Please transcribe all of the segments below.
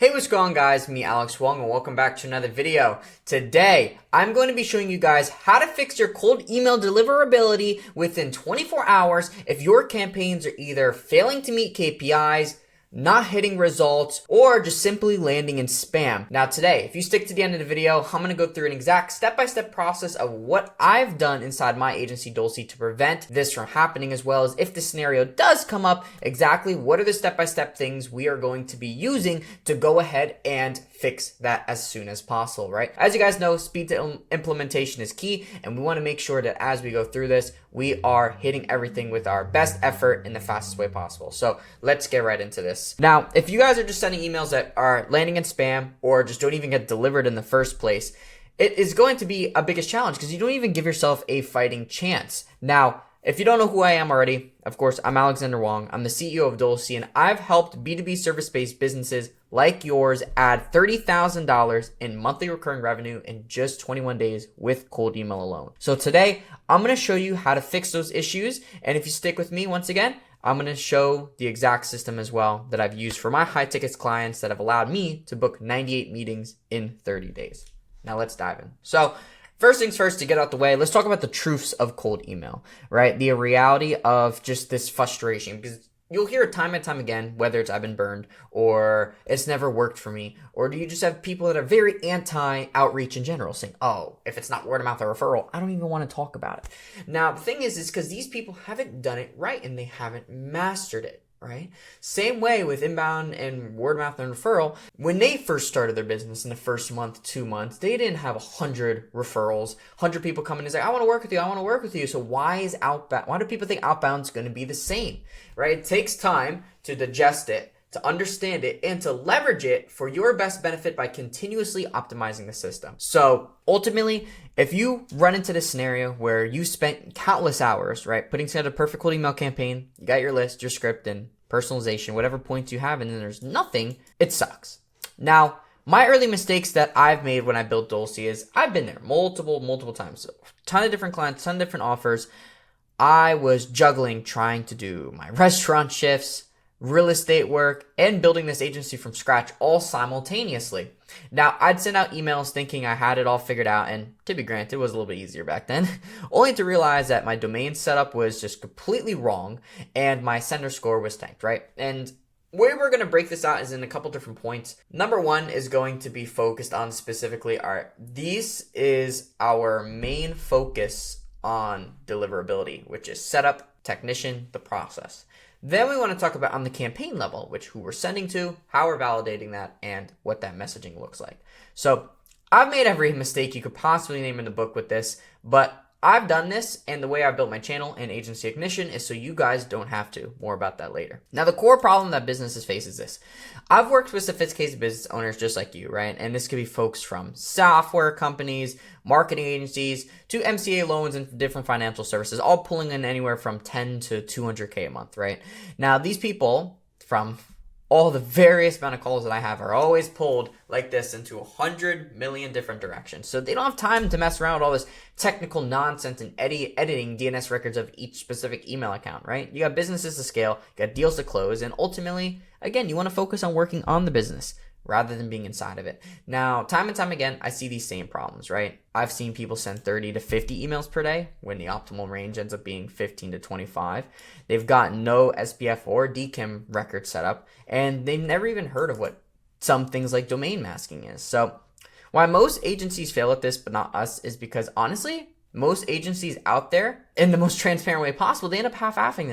Hey, what's going on, guys? Me, Alex Wong, and welcome back to another video. Today, I'm going to be showing you guys how to fix your cold email deliverability within 24 hours if your campaigns are either failing to meet KPIs, not hitting results, or just simply landing in spam. Now today, if you stick to the end of the video, I'm going to go through an exact step-by-step process of what I've done inside my agency Dulcie to prevent this from happening, as well as if the scenario does come up, exactly what are the step-by-step things we are going to be using to go ahead and fix that as soon as possible, right? As you guys know, speed to implementation is key, and we want to make sure that as we go through this, we are hitting everything with our best effort in the fastest way possible. So let's get right into this. Now, if you guys are just sending emails that are landing in spam or just don't even get delivered in the first place, it is going to be a biggest challenge because you don't even give yourself a fighting chance. Now, if you don't know who I am already, of course, I'm Alexander Wong. I'm the CEO of Dulcie, and I've helped B2B service-based businesses like yours add $30,000 in monthly recurring revenue in just 21 days with cold email alone. So today, I'm going to show you how to fix those issues. And if you stick with me once again, I'm going to show the exact system as well that I've used for my high tickets clients that have allowed me to book 98 meetings in 30 days. Now let's dive in. So first things first, to get out the way, let's talk about the truths of cold email, right? The reality of just this frustration, because you'll hear it time and time again, whether it's I've been burned or it's never worked for me, or do you just have people that are very anti-outreach in general saying, oh, if it's not word of mouth or referral, I don't even want to talk about it. Now, the thing is because these people haven't done it right and they haven't mastered it. Right? Same way with inbound and word of mouth and referral. When they first started their business in the first month, 2 months, they didn't have 100 referrals, 100 people coming and say, I want to work with you. I want to work with you. So why do people think outbound's going to be the same? Right? It takes time to digest it, to understand it, and to leverage it for your best benefit by continuously optimizing the system. So ultimately, if you run into this scenario where you spent countless hours, right, putting together a perfect cold email campaign, you got your list, your script, and personalization, whatever points you have, and then there's nothing, it sucks. Now, my early mistakes that I've made when I built Dulcie is I've been there multiple times. So, ton of different clients, ton of different offers. I was juggling trying to do my restaurant shifts, real estate work, and building this agency from scratch all simultaneously. Now, I'd send out emails thinking I had it all figured out, and to be granted, it was a little bit easier back then, only to realize that my domain setup was just completely wrong, and my sender score was tanked, right? And where we're going to break this out is in a couple different points. Number one is going to be focused on specifically, this is our main focus on deliverability, which is setup, technician, the process. Then we want to talk about on the campaign level, which who we're sending to, how we're validating that, and what that messaging looks like. So I've made every mistake you could possibly name in the book with this, but I've done this, and the way I built my channel and agency ignition is so you guys don't have to. More about that later. Now, the core problem that businesses face is this. I've worked with sophisticated business owners just like you, right? And this could be folks from software companies, marketing agencies, to MCA loans and different financial services, all pulling in anywhere from 10 to 200K a month, right? Now, these people from all the various amount of calls that I have are always pulled like this into 100 million different directions. So they don't have time to mess around with all this technical nonsense and editing DNS records of each specific email account, right? You got businesses to scale, you got deals to close, and ultimately, again, you want to focus on working on the business rather than being inside of it. Now, time and time again, I see these same problems, right? I've seen people send 30 to 50 emails per day when the optimal range ends up being 15 to 25. They've got no SPF or DKIM record set up, and they've never even heard of what some things like domain masking is. So why most agencies fail at this, but not us, is because honestly, most agencies out there, in the most transparent way possible, they end up half-assing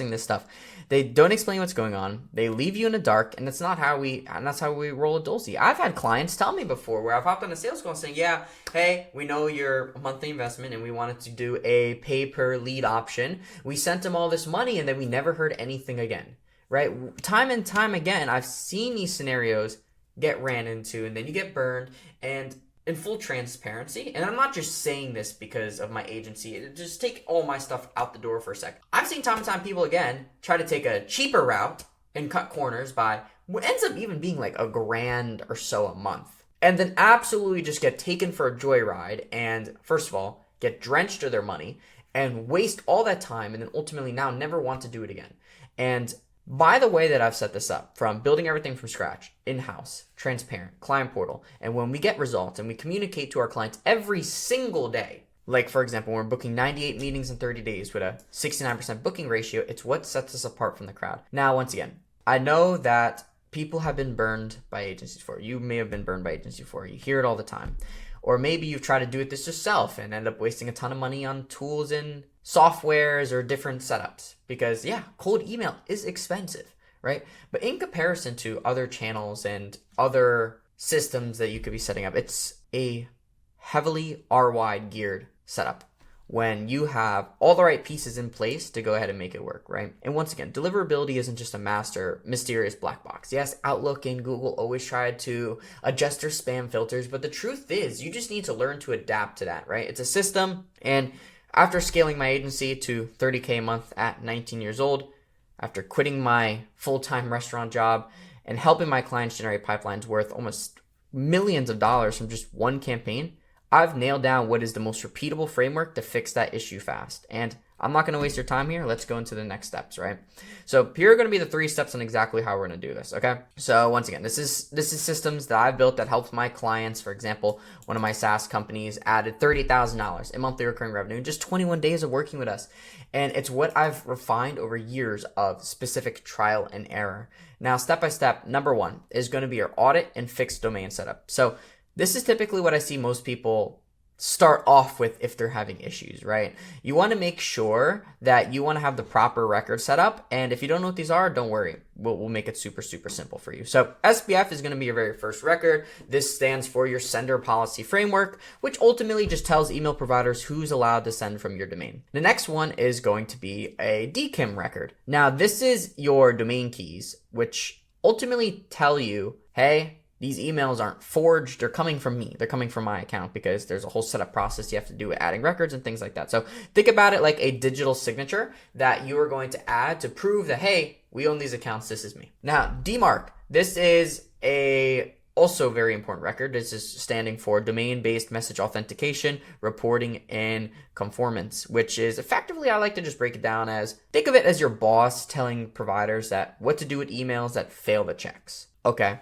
this stuff. They don't explain what's going on. They leave you in the dark, and that's how we roll at Dulcie. I've had clients tell me before where I've hopped on a sales call saying, yeah, hey, we know your monthly investment and we wanted to do a pay per lead option. We sent them all this money and then we never heard anything again, right? Time and time again, I've seen these scenarios get ran into, and then you get burned. And in full transparency, and I'm not just saying this because of my agency, just take all my stuff out the door for a second. I've seen time and time people, again, try to take a cheaper route and cut corners by what ends up even being like $1,000 or so a month, and then absolutely just get taken for a joyride and, first of all, get drenched of their money and waste all that time, and then ultimately now never want to do it again. And By the way that I've set this up, from building everything from scratch, in-house, transparent, client portal, and when we get results and we communicate to our clients every single day, like for example, when we're booking 98 meetings in 30 days with a 69% booking ratio, it's what sets us apart from the crowd. Now, once again, I know that people have been burned by agencies before. You may have been burned by agencies before. You hear it all the time. Or maybe you've tried to do it this yourself and end up wasting a ton of money on tools and softwares or different setups. Because yeah, cold email is expensive, right? But in comparison to other channels and other systems that you could be setting up, it's a heavily ROI geared setup when you have all the right pieces in place to go ahead and make it work, right? And once again, deliverability isn't just a mysterious black box. Yes, Outlook and Google always try to adjust their spam filters, but the truth is you just need to learn to adapt to that, right? It's a system, and after scaling my agency to $30K a month at 19 years old, after quitting my full-time restaurant job and helping my clients generate pipelines worth almost millions of dollars from just one campaign, I've nailed down what is the most repeatable framework to fix that issue fast. And I'm not going to waste your time here. Let's go into the next steps, right? So here are going to be the 3 steps on exactly how we're going to do this, okay? So once again, this is systems that I've built that helps my clients. For example, one of my SaaS companies added $30,000 in monthly recurring revenue in just 21 days of working with us. And it's what I've refined over years of specific trial and error. Now, step by step, number 1 is going to be your audit and fixed domain setup. So this is typically what I see most people start off with if they're having issues, right? You want to make sure that you want to have the proper record set up. And if you don't know what these are, don't worry. We'll make it super, super simple for you. So SPF is going to be your very first record. This stands for your sender policy framework, which ultimately just tells email providers who's allowed to send from your domain. The next one is going to be a DKIM record. Now, this is your domain keys, which ultimately tell you, hey, these emails aren't forged. They're coming from me. They're coming from my account, because there's a whole setup process you have to do with adding records and things like that. So think about it like a digital signature that you are going to add to prove that, hey, we own these accounts. This is me. Now, DMARC. This is a also very important record. This is standing for Domain-Based Message Authentication, Reporting, and Conformance, which is effectively, I like to just break it down as, think of it as your boss telling providers that what to do with emails that fail the checks. Okay.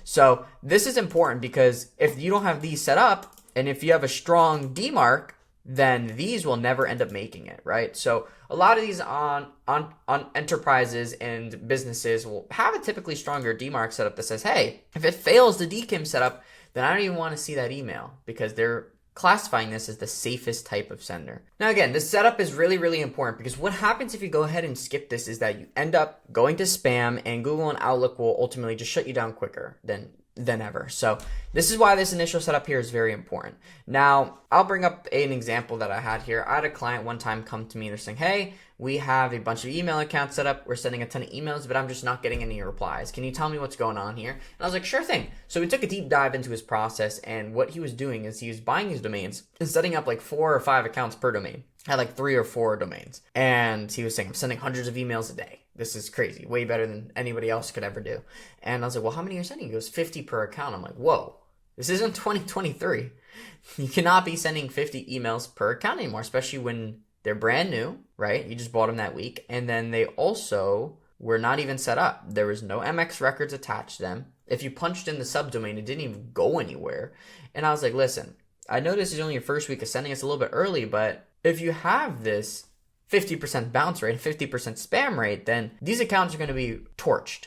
So this is important because if you don't have these set up, and if you have a strong DMARC, then these will never end up making it, right? So a lot of these on enterprises and businesses will have a typically stronger DMARC setup that says, hey, if it fails the DKIM setup, then I don't even want to see that email, because they're classifying this as the safest type of sender. Now again, this setup is really, really important, because what happens if you go ahead and skip this is that you end up going to spam, and Google and Outlook will ultimately just shut you down quicker than ever. So this is why this initial setup here is very important. Now, I'll bring up an example that I had here. I had a client one time come to me and they're saying, hey, we have a bunch of email accounts set up. We're sending a ton of emails, but I'm just not getting any replies. Can you tell me what's going on here? And I was like, sure thing. So we took a deep dive into his process, and what he was doing is he was buying these domains and setting up like 4 or 5 accounts per domain. Had like 3 or 4 domains. And he was saying, I'm sending hundreds of emails a day. This is crazy. Way better than anybody else could ever do. And I was like, well, how many are you sending? He goes, 50 per account. I'm like, whoa, this isn't 2023. You cannot be sending 50 emails per account anymore, especially when they're brand new, right? You just bought them that week. And then they also were not even set up. There was no MX records attached to them. If you punched in the subdomain, it didn't even go anywhere. And I was like, listen, I know this is only your first week of sending. It's a little bit early, but if you have this 50% bounce rate, 50% spam rate, then these accounts are going to be torched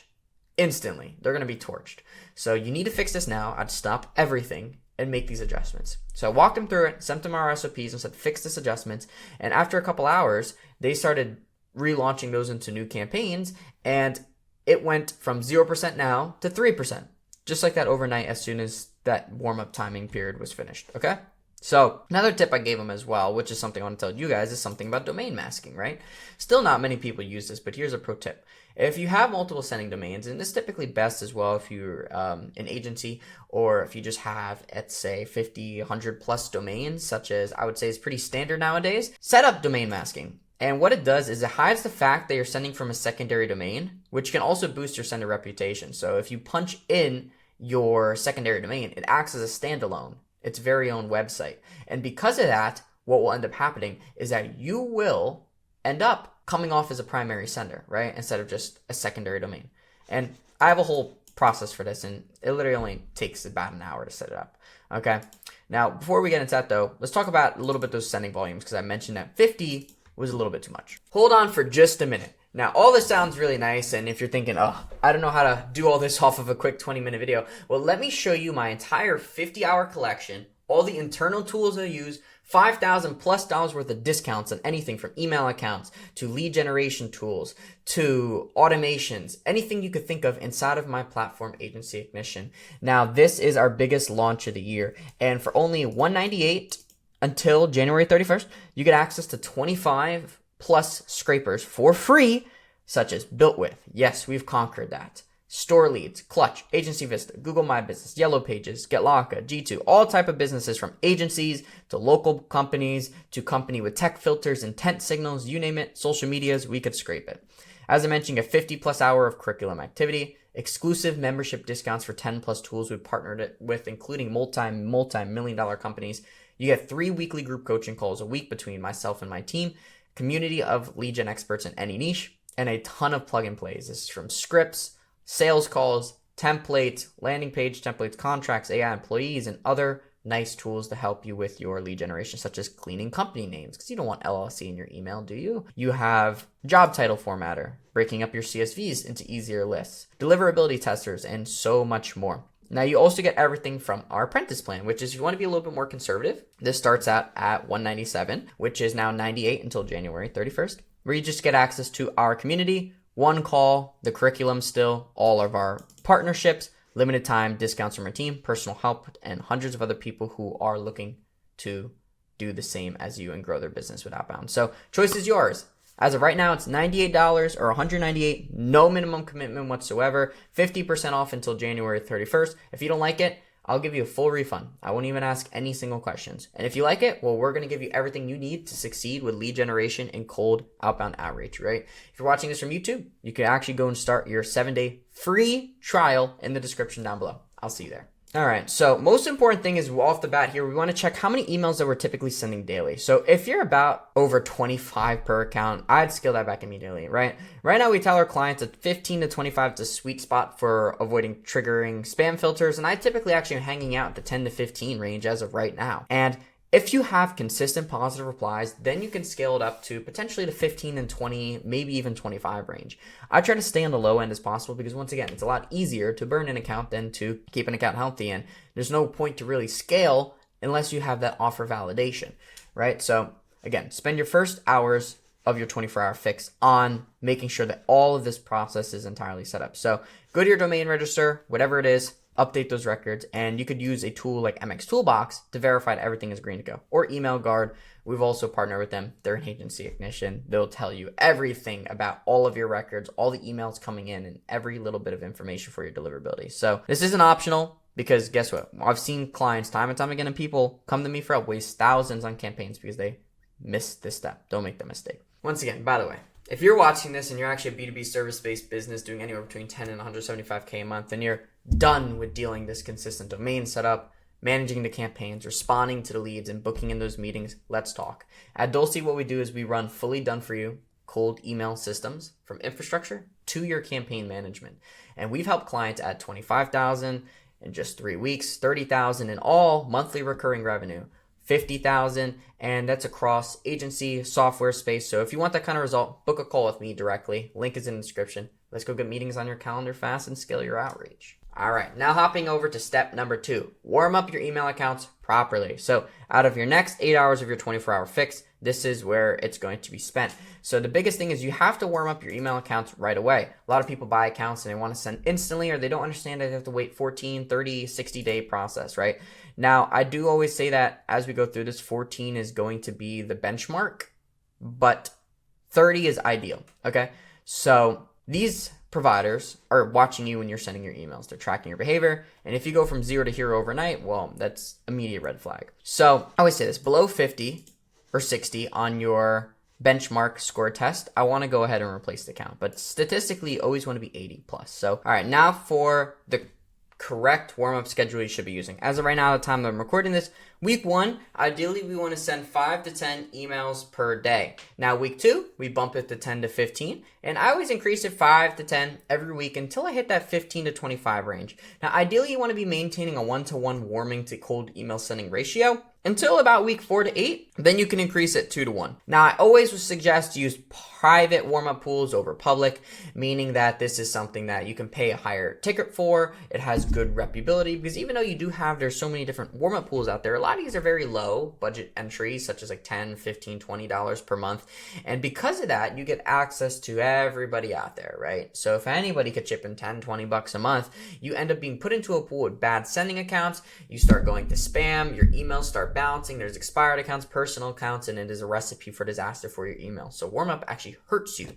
instantly. They're going to be torched. So you need to fix this now. I'd stop everything and make these adjustments. So I walked them through it, sent them our SOPs and said, fix this adjustments. And after a couple hours, they started relaunching those into new campaigns, and it went from 0% now to 3%, just like that overnight as soon as that warm-up timing period was finished, okay? So another tip I gave them as well, which is something I want to tell you guys, is something about domain masking, right? Still not many people use this, but here's a pro tip. If you have multiple sending domains, and this is typically best as well if you're an agency, or if you just have, let's say, 50, 100 plus domains, such as I would say is pretty standard nowadays, set up domain masking. And what it does is it hides the fact that you're sending from a secondary domain, which can also boost your sender reputation. So if you punch in your secondary domain, it acts as a standalone, its very own website. And because of that, what will end up happening is that you will end up coming off as a primary sender, right? Instead of just a secondary domain. And I have a whole process for this, and it literally only takes about an hour to set it up. Okay. Now, before we get into that though, let's talk about a little bit those sending volumes, because I mentioned that 50 was a little bit too much. Hold on for just a minute. Now, all this sounds really nice, and if you're thinking, oh, I don't know how to do all this off of a quick 20-minute video, well, let me show you my entire 50-hour collection, all the internal tools I use, $5,000+ worth of discounts on anything from email accounts to lead generation tools to automations, anything you could think of inside of my platform, Agency Ignition. Now, this is our biggest launch of the year, and for only $198 until January 31st, you get access to 25 plus scrapers for free, such as Built With. Yes, we've conquered that. Store Leads, Clutch, Agency Vista, Google My Business, Yellow Pages, GetLocka, G2, all type of businesses from agencies to local companies to company with tech filters, intent signals, you name it, social medias, we could scrape it. As I mentioned, a 50+ hour of curriculum activity, exclusive membership discounts for 10+ tools we've partnered with, including multi-million-dollar companies. You get 3 weekly group coaching calls a week between myself and my team, community of lead gen experts in any niche, and a ton of plug and plays. This is from scripts, sales calls, templates, landing page templates, contracts, AI employees, and other nice tools to help you with your lead generation, such as cleaning company names, because you don't want LLC in your email, do you? You have job title formatter, breaking up your CSVs into easier lists, deliverability testers, and so much more. Now, you also get everything from our apprentice plan, which is if you want to be a little bit more conservative, this starts out at $197, which is now $98 until January 31st, where you just get access to our community, one call, the curriculum still, all of our partnerships, limited time discounts from our team, personal help, and hundreds of other people who are looking to do the same as you and grow their business with Outbound. So choice is yours. As of right now, it's $98 or $198, no minimum commitment whatsoever, 50% off until January 31st. If you don't like it, I'll give you a full refund. I won't even ask any single questions. And if you like it, well, we're going to give you everything you need to succeed with lead generation and cold outbound outreach, right? If you're watching this from YouTube, you can actually go and start your 7-day free trial in the description down below. I'll see you there. All right, so most important thing is off the bat here, we want to check how many emails that we're typically sending daily. So if you're about over 25 per account, I'd scale that back immediately, right? Right now, we tell our clients that 15 to 25 is a sweet spot for avoiding triggering spam filters, and I typically actually am hanging out at the 10 to 15 range as of right now. And if you have consistent positive replies, then you can scale it up to potentially the 15 and 20, maybe even 25 range. I try to stay on the low end as possible because once again, it's a lot easier to burn an account than to keep an account healthy. And there's no point to really scale unless you have that offer validation, right? So again, spend your first hours of your 24-hour fix on making sure that all of this process is entirely set up. So go to your domain register, whatever it is, update those records, and you could use a tool like MX Toolbox to verify that everything is green to go. Or Email Guard. We've also partnered with them. They're an Agency Ignition. They'll tell you everything about all of your records, all the emails coming in, and every little bit of information for your deliverability. So this isn't optional because guess what? I've seen clients time and time again and people come to me for help, waste thousands on campaigns because they missed this step. Don't make that mistake. Once again, by the way, if you're watching this and you're actually a B2B service-based business doing anywhere between 10 and 175K a month, and you're done with dealing this consistent domain setup, managing the campaigns, responding to the leads, and booking in those meetings, let's talk. At Dulce, what we do is we run fully done for you cold email systems from infrastructure to your campaign management. And we've helped clients add 25,000 in just 3 weeks, 30,000 in all monthly recurring revenue, 50,000, and that's across agency software space. So if you want that kind of result, book a call with me directly. Link is in the description. Let's go get meetings on your calendar fast and scale your outreach. All right, now hopping over to step number 2, warm up your email accounts properly. So out of your next 8 hours of your 24-hour fix, this is where it's going to be spent. So the biggest thing is you have to warm up your email accounts right away. A lot of people buy accounts and they want to send instantly, or they don't understand that they have to wait 14, 30, 60-day process, right? Now, I do always say that as we go through this, 14 is going to be the benchmark, but 30 is ideal, okay? So these providers are watching you when you're sending your emails. They're tracking your behavior. And if you go from 0 to hero overnight, well, that's immediate red flag. So I always say this, below 50 or 60 on your benchmark score test, I want to go ahead and replace the account. But statistically, you always want to be 80 plus. So, all right, now for the correct warm-up schedule you should be using. As of right now, the time that I'm recording this, week 1, ideally we want to send 5 to 10 emails per day. Now week 2, we bump it to 10 to 15, and I always increase it 5 to 10 every week until I hit that 15 to 25 range. Now ideally you want to be maintaining a 1-to-1 warming to cold email sending ratio until about week 4 to 8, then you can increase it 2 to 1. Now I always would suggest use private warm-up pools over public, meaning that this is something that you can pay a higher ticket for. It has good reputability, because even though you do have, there's so many different warm-up pools out there, a lot of these are very low budget entries, such as like $10, $15, $20 per month. And because of that, you get access to everybody out there, right? So if anybody could chip in 10, 20 bucks a month, you end up being put into a pool with bad sending accounts. You start going to spam, your emails start bouncing, there's expired accounts, personal accounts, and it is a recipe for disaster for your email. So warm-up actually hurts you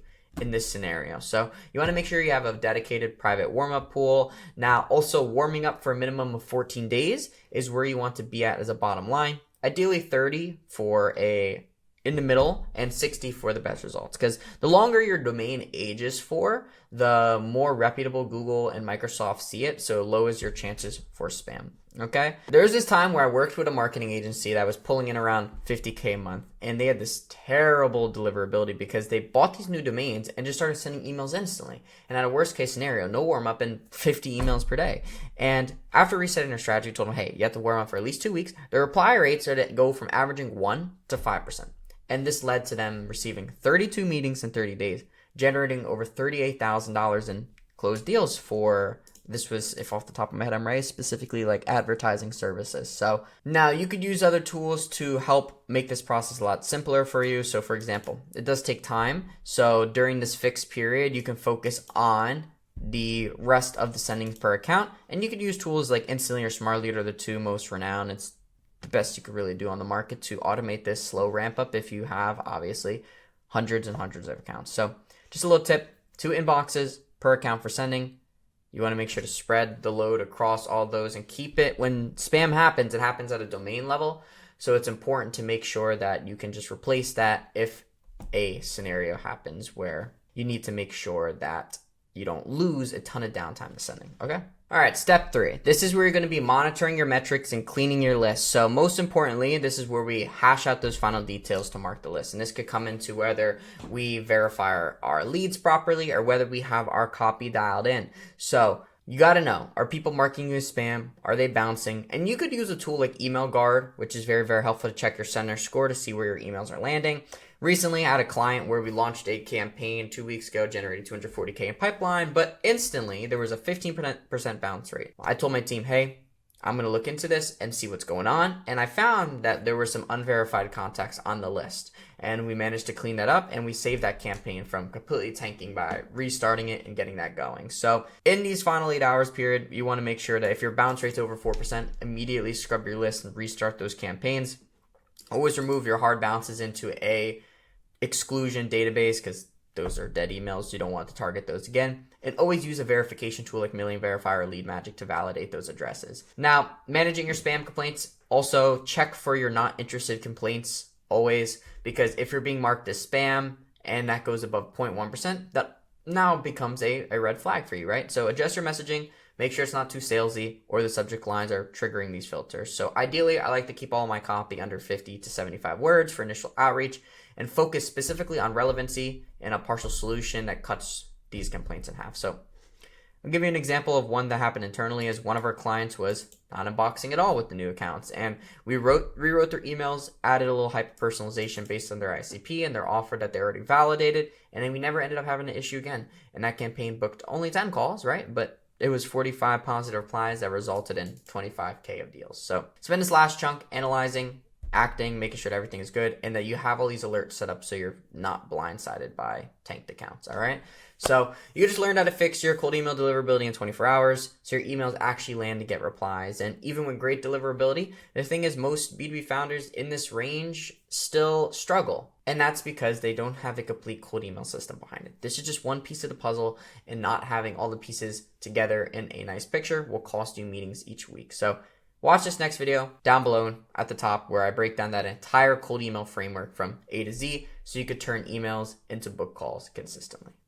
in this scenario. So you want to make sure you have a dedicated private warm-up pool. Now also warming up for a minimum of 14 days is where you want to be at as a bottom line. Ideally 30 for a in the middle and 60 for the best results, because the longer your domain ages for, the more reputable Google and Microsoft see it, so it lowers your chances for spam. Okay, there's this time where I worked with a marketing agency that was pulling in around 50K a month, and they had this terrible deliverability because they bought these new domains and just started sending emails instantly. And at a worst case scenario, no warm up and 50 emails per day. And after resetting their strategy, we told them, hey, you have to warm up for at least 2 weeks. The reply rates are to go from averaging 1 to 5%. And this led to them receiving 32 meetings in 30 days, generating over $38,000 in closed deals for, this was, if off the top of my head I'm right, specifically like advertising services. So now you could use other tools to help make this process a lot simpler for you. So for example, it does take time. So during this fixed period, you can focus on the rest of the sendings per account. And you could use tools like Instantly or Smartly are the two most renowned. It's the best you could really do on the market to automate this slow ramp up if you have obviously hundreds and hundreds of accounts. So just a little tip, 2 inboxes per account for sending. You want to make sure to spread the load across all those and keep it, when spam happens, it happens at a domain level. So it's important to make sure that you can just replace that if a scenario happens where you need to make sure that you don't lose a ton of downtime to sending, okay? All right, step 3. This is where you're going to be monitoring your metrics and cleaning your list. So most importantly, this is where we hash out those final details to mark the list. And this could come into whether we verify our leads properly or whether we have our copy dialed in. So you got to know, are people marking you as spam? Are they bouncing? And you could use a tool like Email Guard, which is very, very helpful to check your sender score to see where your emails are landing. Recently, I had a client where we launched a campaign 2 weeks ago, generated 240K in pipeline, but instantly there was a 15% bounce rate. I told my team, hey, I'm going to look into this and see what's going on. And I found that there were some unverified contacts on the list. And we managed to clean that up, and we saved that campaign from completely tanking by restarting it and getting that going. So in these final 8 hours period, you want to make sure that if your bounce rate's over 4%, immediately scrub your list and restart those campaigns. Always remove your hard bounces into a exclusion database, because those are dead emails. You don't want to target those again. And always use a verification tool like Million Verify or Lead Magic to validate those addresses. Now, managing your spam complaints, also check for your not interested complaints always, because if you're being marked as spam and that goes above 0.1%, that now becomes a red flag for you, right? So adjust your messaging. Make sure it's not too salesy or the subject lines are triggering these filters. So ideally, I like to keep all my copy under 50 to 75 words for initial outreach and focus specifically on relevancy and a partial solution that cuts these complaints in half. So I'll give you an example of one that happened internally. As one of our clients was not unboxing at all with the new accounts, and we rewrote their emails, added a little hyper personalization based on their ICP and their offer that they already validated, and then we never ended up having an issue again. And that campaign booked only 10 calls, right? But it was 45 positive replies that resulted in 25K of deals. So spend this last chunk analyzing, acting, making sure that everything is good, and that you have all these alerts set up so you're not blindsided by tanked accounts, all right? So you just learned how to fix your cold email deliverability in 24 hours so your emails actually land to get replies. And even with great deliverability, the thing is most B2B founders in this range still struggle. And that's because they don't have a complete cold email system behind it. This is just one piece of the puzzle, and not having all the pieces together in a nice picture will cost you meetings each week. So watch this next video down below at the top where I break down that entire cold email framework from A to Z so you could turn emails into book calls consistently.